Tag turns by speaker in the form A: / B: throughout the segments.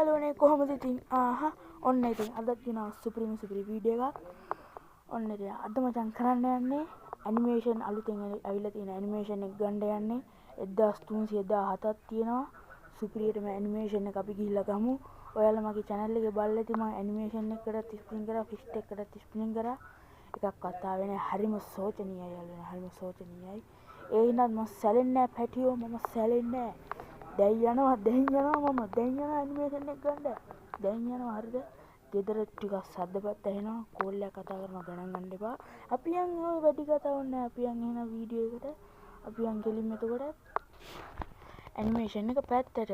A: යාළුවනේ කොහොමද ඉතින් ඔන්න ඉතින් අද තියෙනවා සුපිරිම වීඩියෝ එකක්. ඔන්න ඉතින් අද මචං කරන්න යන්නේ ඇනිමේෂන් අලුතෙන් ඇවිල්ලා තියෙන ඇනිමේෂන් එක ගන්න යන්නේ 1317ක් තියෙනවා. සුපිරියටම ඇනිමේෂන් එක අපි ගිහිල්ලා ගමු. ඔයාලා මගේ channel එකේ බලලා ඉතින් මම ඇනිමේෂන් එකකට ස්පින් කරා, ෆිෂ් එකකට ස්පින් කරා. එකක්වත් ආවේ නැහැ. හරිම සෝචනීයයි යාළුවනේ, හරිම සෝචනීයයි. ඒ හින්දා මම සැලෙන්නේ නැහැ පැටියෝ, මම සැලෙන්නේ නැහැ. දැන් යනවා ඇනිමේෂන් එක ගන්න. දැන් යනවා හරිද? ගෙදර ටිකක් සද්දපත් ඇහෙනවා. කෝල් එකක් කතා කරනවා ගණන් ගන්න එපා. අපි යන් ඔය වැඩි කතා ඕනේ. අපි යන් එන වීඩියෝ එකට. අපි යන් ගෙලින් එතකොට ඇනිමේෂන් එක පැත්තට.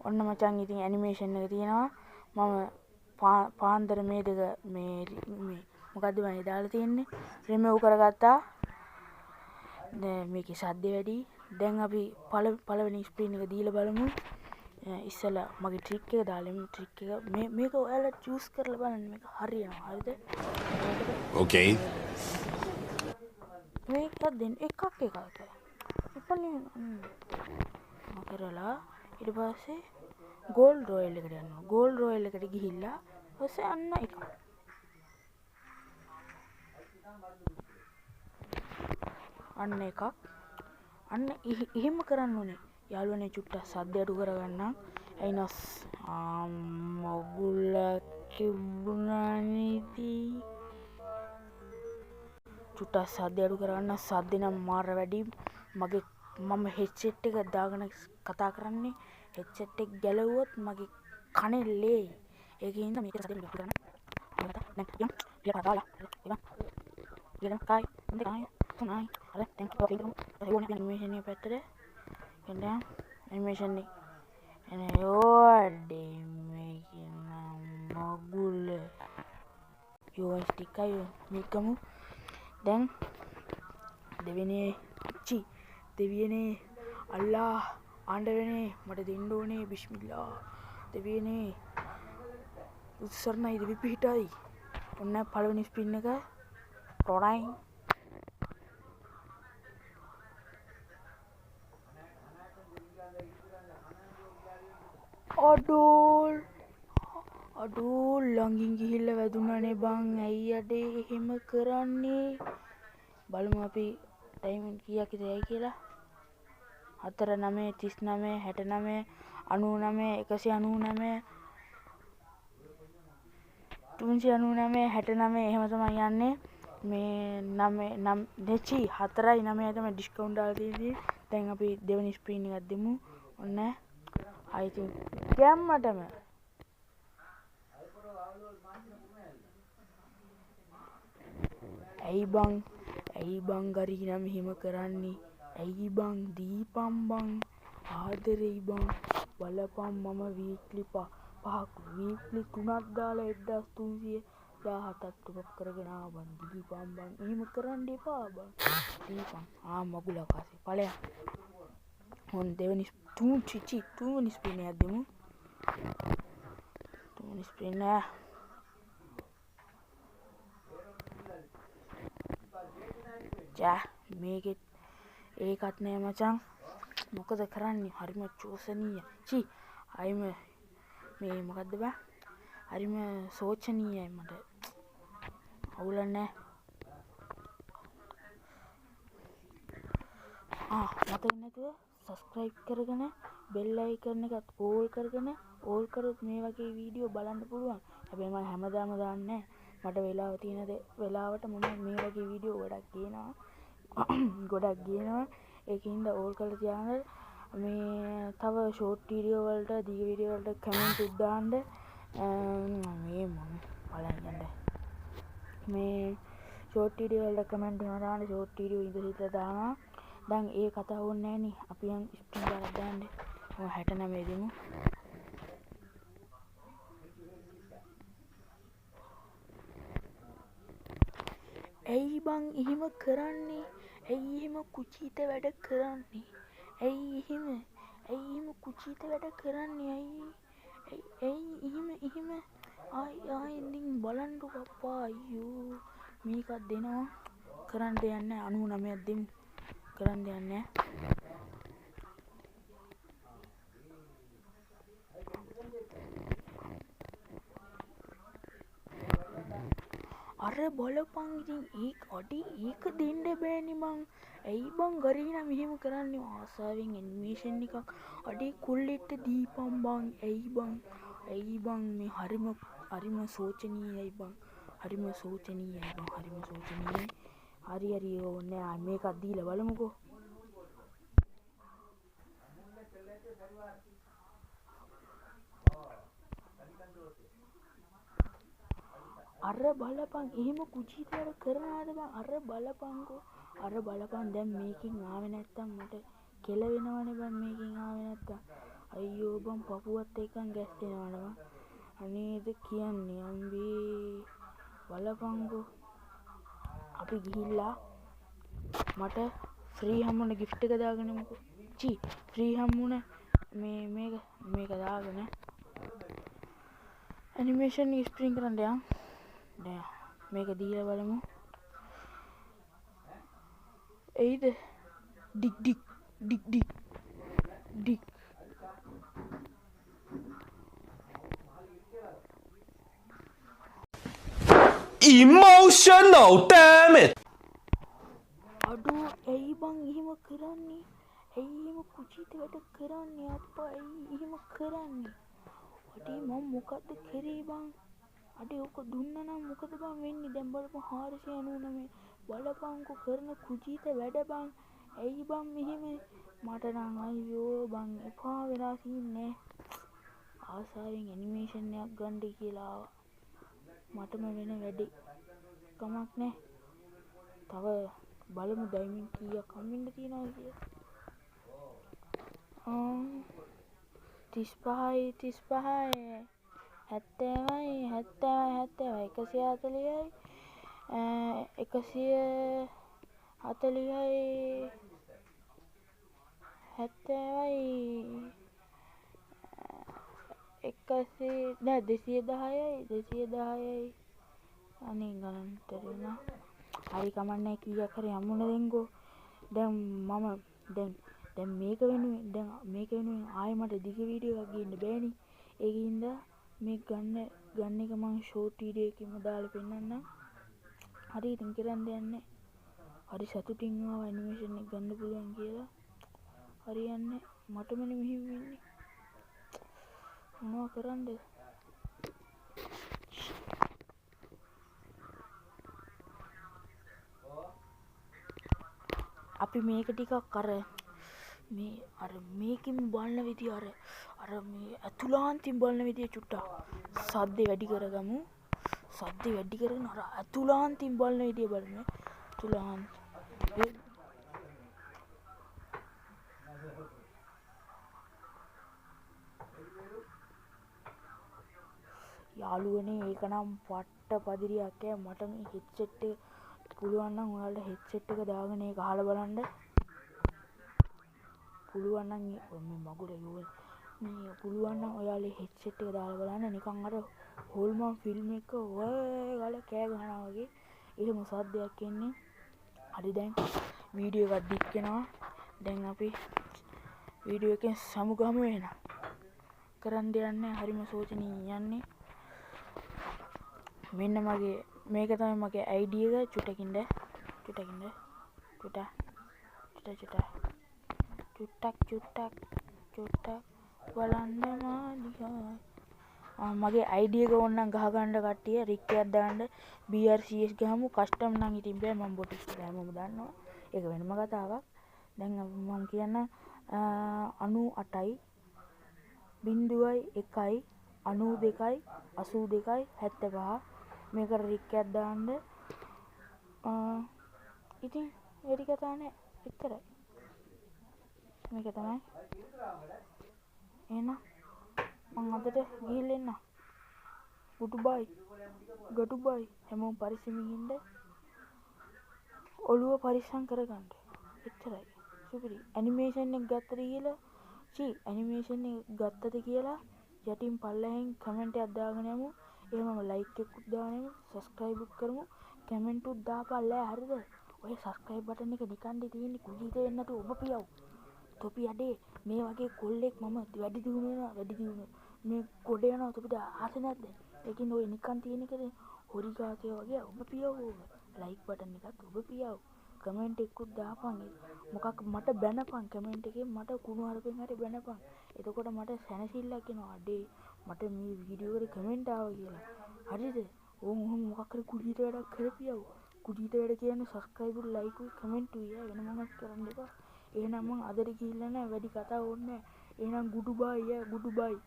A: ඔන්න මචං ඉතින් ඇනිමේෂන් එක තියෙනවා. මම පාන්දර මේ දෙක මේ මොකද්ද මම දාලා තියෙන්නේ? රිමූව් කරගත්තා. දැන් මේකේ ශබ්ද වැඩි. දැන් අපි පළවෙනි ස්ක්‍රීන් එක දීලා බලමු. ඉස්සලා මගේ ට්‍රික් එක දාලා ට්‍රික් එක මේක ඔයාලා චූස් කරලා බලන්න. මේක හරියනවා. හරිද?
B: Okay.
A: මේක දෙන්න එකක්. ඉතින් කරලා ඊට පස්සේ ගෝල්ඩ් රොයල් එකට යනවා. ගෝල්ඩ් රොයල් එකට ගිහිල්ලා ඊපස්සේ අන්න එක. අන්න එකක්. අන්න එහෙම කරන්න ඕනේ. යාළුවනේ චුට්ටක් සද්ද අඩු කරගන්නම්. එයිනස් මොගුල කිව්ුණා නේති. චුට්ටක් සද්ද අඩු කරගන්න. සද්ද නම් මාර වැඩි. මම හෙඩ්සෙට් එක දාගෙන කතා කරන්නේ. හෙඩ්සෙට් එක ගැලවුවොත් මගේ කනේ ලේ. ඒකින් මේක සද්ද අඩු කරගන්න. දැන් යම් ටික කතාලා. ඉතින් කයි තුනයි අර දැන් ටොපික් එක ඕනේ ඇනිමේෂන් එක පැත්තට. එන්න ඇනිමේෂන් එක එනේ යෝඩේ මේක නම් මොගුල යෝස්ටික් අය මේකම දැන් දෙවියනේ අල්ලා ආණ්ඩවනේ මට දෙන්න ඕනේ බිස්මිල්ලා දෙවියනේ උත්සරණයි දෙවි පිහිටයි. ඔන්න පළවෙනි ස්පින් එක රොඩයි. අඩෝ ළඟින් ගිහිල්ලා වැදුනානේ බං. ඇයි අඩේ එහෙම කරන්නේ? බලමු අපි ටයිම් කීයක් ඉතයි කියලා. 4 9 39 69 99 199 399 69 එහෙම තමයි යන්නේ. මේ 9 දෙචි 4යි 9යි තමයි ඩිස්කවුන්ට් දාලා තියෙන්නේ. දැන් අපි දෙවෙනි ස්ක්‍රීන් එකක් දෙමු. ඔන්න I think ගැම්මටම ඇයි බං ගරි නම් හිම කරන්නේ? ඇයි බං දීපම් බං ආදරෙයි බං බලපම් මම වීක්ලි 3ක් දාලා 1317ක් ටොප් කරගෙන ආවන් දීපම් බං එහෙම කරන්න එපා බං දීපම් මගුල කාසේ ඵලයක්. ඔන්න දෙවෙනි තුන්වෙනි ස්පින් එකක් දෙමු. තුන්වෙනි ස්පින් මේකෙත් ඒකත් නෑ මචං. මොකද කරන්නේ? හරිම චෝසනීය. අයිම මේ මොකද්ද බං? හරිම සෝචනීයයි මට. අවුලක් නෑ. මතක නැතුව subscribe කරගෙන bell icon එකත් all කරගෙන all කරොත් මේ වගේ වීඩියෝ බලන්න පුළුවන්. හැබැයි මම හැමදාම දාන්නේ නැහැ. මට වෙලාව තියෙන වෙලාවට මම මේ වගේ වීඩියෝ ගොඩක් ගේනවා. ඒකින්ද all කරලා තියාගන්න. මේ තව ෂෝට් වීඩියෝ වලට දිග වීඩියෝ වලට කමෙන්ට් උත් දාන්න. මේ මොන බලන්න. මේ ෂෝට් වීඩියෝ වලට කමෙන්ට් එහෙම දාන්න. ෂෝට් වීඩියෝ ඉඳලා දානවා. දැන් ඒ කතාව ඕනේ නෑනේ. අපි යන් ස්පින් දාලා දාන්න. 69 දෙමු. ඇයි බං එහෙම කරන්නේ? ඇයි එහෙම කුචීත වැඩ කරන්නේ? ඇයි කුචීත වැඩ කරන්නේ ඇයි එහෙම ආයි ඉතින් බලන්නකො අප්පා අයියෝ මේකක් දෙනවා කරන්න දෙයක් නැහැ 99ක් දෙමු කරන්න දෙයක් නැහැ අර බලපන් ඉතින් ඒක දෙන්න බෑනේ බං ඇයි බං ගරීනා මෙහෙම කරන්නේ ආසාවෙන් ඇනිමේෂන් එකක් අඩේ කොල්ලෙට දීපන් බං ඇයි බං මේ හරිම සෝචනීයයි බං හරිම සෝචනීයයි හරි ඕනේ මේකක් දීලා බලමුකෝ අර බලපන් එහෙම කුචීත වැඩ කරනවාද බං අර බලපන් දැන් මේකෙන් ආවේ නැත්තම් මට කෙල වෙනවනේ බං මේකෙන් ආවේ නැත්තම් අයියෝ බං පපුවත් එක්කන් ගැස්සෙනවනේ බං අනේද කියන්නේ අම්බේ බලපන්කෝ අපි ගිහිල්ලා මට ෆ්‍රී හම්බුන gift එක දාගෙන යමුකෝ ෆ්‍රී හම්බුන මේක දාගෙන ඇනිමේෂන් ස්ප්‍රින් කරන්න යන්න දැන් මේක දීලා බලමු එයිද ඩික්
C: Emotional, damn it!
A: අඩෝ ඇයි බං එහෙම කරන්නේ ඇයි එහෙම කුචීත වැඩ කරන්නේ අප්පා ඇයි එහෙම කරන්නේ අඩේ මම මොකද්ද කරේ බං අඩේ ඔක දුන්නා නම් මොකද බං වෙන්නේ දැන් බලපන් 499 බලපන්කො කරන කුචීත වැඩ බං ඇයි බං මෙහෙම මට නම් අයියෝ බං එපා වෙලා තින්නේ ආසාවෙන් ඇනිමේෂන් එකක් ගන්න කියලා ආවා මටම වෙන වැඩේ කමක් නැහැ තව බලමු ඩයිමන්ඩ් කීයක් හම්බෙන්න තියනවද කියලා 35යි 70යි 140යි 140යි 70යි 210යි අනේ ගණන්ට වෙනවා හරි කමන්නේ කීයක් හරි හම්බුන දෙන්කෝ දැන් මේක වෙනුවෙන් ආයෙ මට දිග වීඩියෝ එකක් ගන්න බෑනේ ඒකින්ද මේ ගන්න එක මම ෂෝට් වීඩියෝ එකකින්ම දාලා පෙන්නන්නම් හරි ඉතින් කරන්න දෙයක් නැහැ හරි සතුටින් ආව ඇනිමේෂන් එක ගන්න පුළුවන් කියලා හරියන්නේ මටම මෙහෙම වෙන්නේ මොනවා කරන්නද අපි මේක ටිකක් අර මේකෙන් බලන විදිය අර මේ අතුලාන්තින් බලන විදිය චුට්ටක් සද්දේ වැඩි කරගමු සද්දේ වැඩි කරගෙන අර අතුලාන්තින් බලන විදිය බලමු අතුලාන්ත යාළුවනේ ඒක නම් පට්ට පදිරියක් මට මේ හෙඩ්සෙට් එක පුළුවන් නම් ඔයාලට හෙඩ්සෙට් එක දාගෙන ඒක අහලා බලන්න පුළුවන් නම් මේ මගුල මේ පුළුවන් නම් ඔයාලේ හෙඩ්සෙට් එක දාලා බලන්න නිකන් අර හොල්මන් ෆිල්ම් එක ඔය ගාලා කෑ ගහනවා වගේ එහෙම සද්දයක් එන්නේ හරි දැන් වීඩියෝ එකක් දික් වෙනවා දැන් අපි වීඩියෝ එකෙන් සමුගමු වෙනවා කරන්න දෙන්නේ හරිම සෝචනීය යන්නේ මෙන්න මේක තමයි මගේ ID එක චුට්ටක් බලන්න මාදිහා මගේ ID එක ඕනනම් ගහ ගන්න කට්ටිය රික්කයක් දාන්න BRCS ගහමු කස්ටම් නම් ඉතින් බෑ මම බොටික් කියලා මම දන්නවා ඒක වෙනම කතාවක් දැන් මම කියන්න 98යි 0.1යි 92යි 82යි 75 මේකට රික්කයක් දාන්න ඉතින් වැඩි කතා නැහැ එච්චරයි මේක තමයි එහෙනම් මං අදට ගිහින් එන්න ගොඩුබයි හැමෝම පරිස්සමින් ඉන්න ඔළුව පරිස්සම් කරගන්න එච්චරයි සුපිරි ඇනිමේෂන් එක ගත්තට කියලා ඇනිමේෂන් එක ගත්තද කියලා යටින් පල්ලෙහෙන් කමෙන්ට් එකක් දාගෙන යමු. එහෙමම ලයික් එකකුත් දාගෙන යමු. සබ්ස්ක්‍රයිබ් කරමු. කමෙන්ට් උත් දාපල්ලා හරිද? ඔය සබ්ස්ක්‍රයිබ් බටන් එක නිකන්ද තියෙන්නේ කුජීත වෙන්න නැතුව ඔබ පියව්. තොපි අඩේ මේ වගේ කොල්ලෙක් මම වැඩි දියුණු වෙනවා. මේ ගොඩ යනවා තොපිට ආස නැද්ද? ඒකින් ඔය නිකන් තියෙන එකද හොරි ගාතේ වගේ ඔබ පියව්. ලයික් බටන් එකත් ඔබ පියව්. කමෙන්ට් එකකුත් දාපන්. මොකක් මට බැනපන් කමෙන්ට් එකේ මට කුණු හරපෙන් හරි බැනපන්. එතකොට මට සැනසෙල්ලක් එනවා. අඩේ මට මේ වීඩියෝ එකට කමෙන්ට් ආවා කියලා. හරිද? ඕම් මොකක් හරි කුජීත වැඩක් කරපියව්. කුජීත වැඩ කියන්නේ සබ්ස්ක්‍රයිබ් ලයික් කමෙන්ට් උයි වෙන මොනවත් කරන්න එපා. එහෙනම් මං අදට ගිහිල්ලා නැහැ වැඩි කතා ඕනේ නැහැ. එහෙනම් ගුඩු බයි ගුඩු බයි.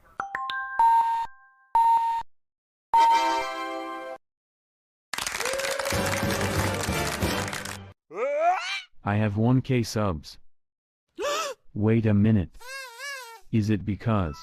C: I have 1K subs. Wait a minute. Is it because